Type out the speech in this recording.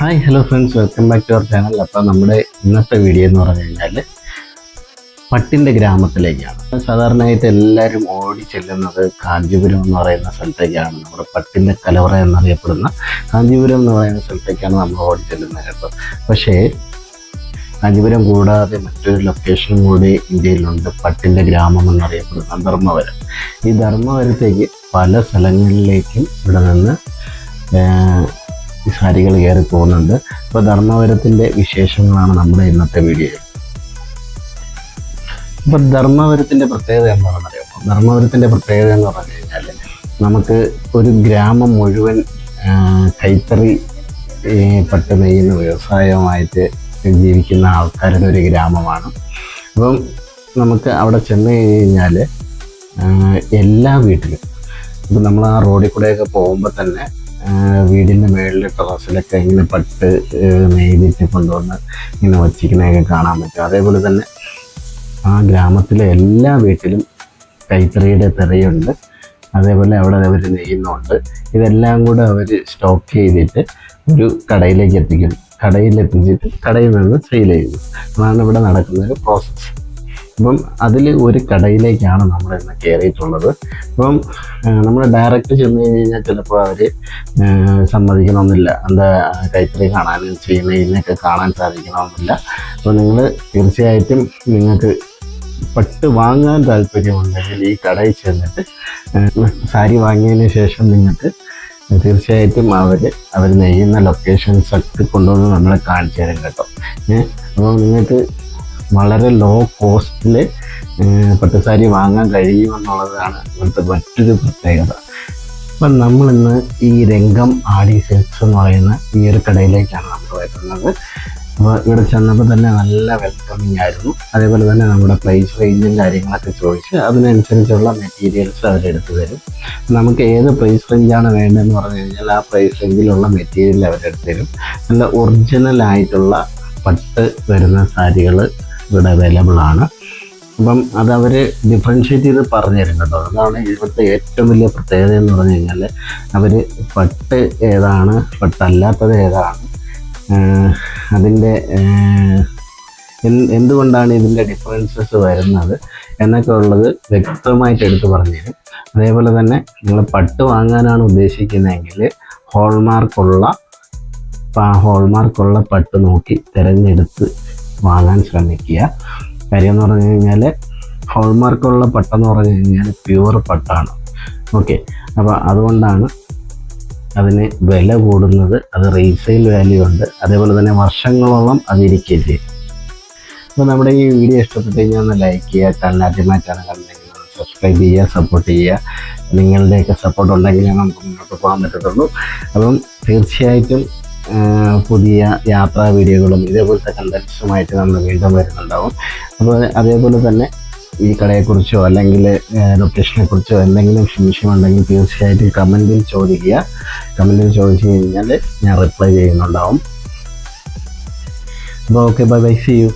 Hi hello friends, welcome back to our channel. അപ്പോൾ നമ്മുടെ ഇന്നത്തെ വീഡിയോ എന്ന് പറഞ്ഞു കഴിഞ്ഞാൽ പട്ടിൻ്റെ ഗ്രാമത്തിലേക്കാണ്. സാധാരണയായിട്ട് എല്ലാവരും ഓടി ചെല്ലുന്നത് കാഞ്ചീപുരം എന്ന് പറയുന്ന സ്ഥലത്തേക്കാണ്. നമ്മുടെ പട്ടിൻ്റെ കലവറ എന്നറിയപ്പെടുന്ന കാഞ്ചീപുരം എന്ന് പറയുന്ന സ്ഥലത്തേക്കാണ് നമ്മൾ ഓടി ചെല്ലുന്നത് കേട്ടോ. പക്ഷേ കാഞ്ചീപുരം കൂടാതെ മറ്റൊരു ലൊക്കേഷനും കൂടി ഇന്ത്യയിലുണ്ട്, പട്ടിൻ്റെ ഗ്രാമം എന്നറിയപ്പെടുന്ന ധർമ്മവരം. ഈ ധർമ്മവരത്തേക്ക് പല സ്ഥലങ്ങളിലേക്കും ഇവിടെ നിന്ന് സാരികൾ കയറി പോകുന്നുണ്ട്. അപ്പോൾ ധർമ്മവരത്തിൻ്റെ വിശേഷങ്ങളാണ് നമ്മുടെ ഇന്നത്തെ വീഡിയോ. അപ്പോൾ ധർമ്മവരത്തിൻ്റെ പ്രത്യേകത എന്താണെന്ന് അറിയാമോ? ധർമ്മവരത്തിൻ്റെ പ്രത്യേകത എന്ന് പറഞ്ഞു കഴിഞ്ഞാൽ നമുക്ക് ഒരു ഗ്രാമം മുഴുവൻ കൈത്തറി പട്ട് നെയ്യുന്ന വ്യവസായമായിട്ട് ജീവിക്കുന്ന ആൾക്കാരുടെ ഒരു ഗ്രാമമാണ്. അപ്പം നമുക്ക് അവിടെ ചെന്ന് കഴിഞ്ഞാൽ എല്ലാ വീട്ടിലും, ഇപ്പം നമ്മൾ ആ റോഡിൽ കൂടെയൊക്കെ പോകുമ്പോൾ തന്നെ വീടിൻ്റെ മേളിൽ ടെറസിലൊക്കെ ഇങ്ങനെ പട്ട് നെയ്തിട്ട് കൊണ്ടുവന്ന് ഇങ്ങനെ വച്ചിരിക്കുന്നതൊക്കെ കാണാൻ പറ്റും. അതേപോലെ തന്നെ ആ ഗ്രാമത്തിലെ എല്ലാ വീട്ടിലും കൈത്തറിയുടെ തിറയുണ്ട്. അതേപോലെ അവിടെ അവർ നെയ്യുന്നുണ്ട്. ഇതെല്ലാം കൂടെ അവർ സ്റ്റോക്ക് ചെയ്തിട്ട് ഒരു കടയിലേക്ക് എത്തിക്കും. കടയിലെത്തിച്ചിട്ട് കടയിൽ നിന്ന് സെയിൽ ചെയ്യുന്നു. അതാണ് ഇവിടെ നടക്കുന്നൊരു പ്രോസസ്സ്. അപ്പം അതിൽ ഒരു കടയിലേക്കാണ് നമ്മൾ ഇന്ന് കയറിയിട്ടുള്ളത്. അപ്പം നമ്മൾ ഡയറക്റ്റ് ചെന്ന് കഴിഞ്ഞാൽ ചിലപ്പോൾ അവർ സമ്മതിക്കണമെന്നില്ല, എന്താ കൈത്തറി കാണാനും ചെയ്യുന്നതിനൊക്കെ കാണാൻ സാധിക്കണമെന്നില്ല. അപ്പോൾ നിങ്ങൾ തീർച്ചയായിട്ടും നിങ്ങൾക്ക് പട്ട് വാങ്ങാൻ താല്പര്യമുണ്ടെങ്കിൽ ഈ കടയിൽ ചെന്നിട്ട് സാരി വാങ്ങിയതിന് ശേഷം നിങ്ങൾക്ക് തീർച്ചയായിട്ടും അവർ നെയ്യുന്ന ലൊക്കേഷൻസൊക്കെ കൊണ്ടുവന്ന് നമ്മളെ കാണിച്ചു തരും കേട്ടോ. അപ്പോൾ നിങ്ങൾക്ക് വളരെ ലോ കോസ്റ്റിൽ പട്ടുസാരി വാങ്ങാൻ കഴിയുമെന്നുള്ളതാണ് ഇവിടുത്തെ മറ്റൊരു പ്രത്യേകത. അപ്പം നമ്മളിന്ന് ഈ രംഗം ആടി സിൽക്സ് എന്ന് പറയുന്ന ഈ ഒരു കടയിലേക്കാണ് നമ്മൾ വരുന്നത്. അപ്പോൾ ഇവിടെ ചെന്നപ്പോൾ തന്നെ നല്ല വെൽക്കമിങ് ആയിരുന്നു. അതേപോലെ തന്നെ നമ്മുടെ പ്രൈസ് റേഞ്ചും കാര്യങ്ങളൊക്കെ ചോദിച്ച് അതിനനുസരിച്ചുള്ള മെറ്റീരിയൽസ് അവരെടുത്ത് തരും. നമുക്ക് ഏത് പ്രൈസ് റേഞ്ചാണ് വേണ്ടതെന്ന് പറഞ്ഞു കഴിഞ്ഞാൽ ആ പ്രൈസ് റേഞ്ചിലുള്ള മെറ്റീരിയൽ അവരെടുത്ത് തരും. നല്ല ഒറിജിനലായിട്ടുള്ള പട്ട് വരുന്ന സാരികൾ ഇവിടെ അവൈലബിൾ ആണ്. അപ്പം അതവർ ഡിഫറൻഷ്യേറ്റ് ചെയ്ത് പറഞ്ഞു തരും കേട്ടോ. അതാണ് ഇവിടുത്തെ ഏറ്റവും വലിയ പ്രത്യേകത എന്ന് പറഞ്ഞു കഴിഞ്ഞാൽ അവർ പട്ട് ഏതാണ്, പട്ടല്ലാത്തത് ഏതാണ്, അതിൻ്റെ എന്തുകൊണ്ടാണ് ഇതിൻ്റെ ഡിഫറൻസസ് വരുന്നത് എന്നൊക്കെ ഉള്ളത് വ്യക്തമായിട്ട് എടുത്ത് പറഞ്ഞു തരും. അതേപോലെ തന്നെ നിങ്ങൾ പട്ട് വാങ്ങാനാണ് ഉദ്ദേശിക്കുന്നതെങ്കിൽ ഹോൾമാർക്കുള്ള പട്ട് നോക്കി തിരഞ്ഞെടുത്ത് വാങ്ങാൻ ശ്രമിക്കുക. കാര്യം എന്ന് പറഞ്ഞു കഴിഞ്ഞാൽ ഹോൾമാർക്കുള്ള പട്ടെന്ന് പറഞ്ഞു കഴിഞ്ഞാൽ പ്യുവർ പട്ടാണ്. ഓക്കെ, അപ്പോൾ അതുകൊണ്ടാണ് അതിന് വില കൂടുന്നത്. അത് റീസെയിൽ വാല്യൂ ഉണ്ട്. അതേപോലെ തന്നെ വർഷങ്ങളോളം അതിരിക്കുകയും ചെയ്യും. അപ്പോൾ നമ്മുടെ ഈ വീഡിയോ ഇഷ്ടപ്പെട്ട് കഴിഞ്ഞാൽ ഒന്ന് ലൈക്ക് ചെയ്യുക. ചാനൽ ആദ്യമായിട്ടാണ് കണ്ടെങ്കിൽ സബ്സ്ക്രൈബ് ചെയ്യുക, സപ്പോർട്ട് ചെയ്യുക. നിങ്ങളുടെയൊക്കെ സപ്പോർട്ട് ഉണ്ടെങ്കിലേ നമുക്ക് മുന്നോട്ട് പോകാൻ പറ്റത്തുള്ളൂ. അപ്പം തീർച്ചയായിട്ടും പുതിയ യാത്രാ വീഡിയോകളും ഇതേപോലത്തെ കണ്ടൻസുമായിട്ട് നമ്മൾ വീണ്ടും വരുന്നുണ്ടാവും. അപ്പോൾ അതേപോലെ തന്നെ ഈ കടയെക്കുറിച്ചോ അല്ലെങ്കിൽ ലൊക്കേഷനെക്കുറിച്ചോ എന്തെങ്കിലും സംശയമുണ്ടെങ്കിൽ തീർച്ചയായിട്ടും കമൻറ്റിൽ ചോദിക്കുക. കമൻറ്റിൽ ചോദിച്ചു കഴിഞ്ഞാൽ ഞാൻ റിപ്ലൈ ചെയ്യുന്നുണ്ടാവും. അപ്പോൾ okay, bye bye, see U.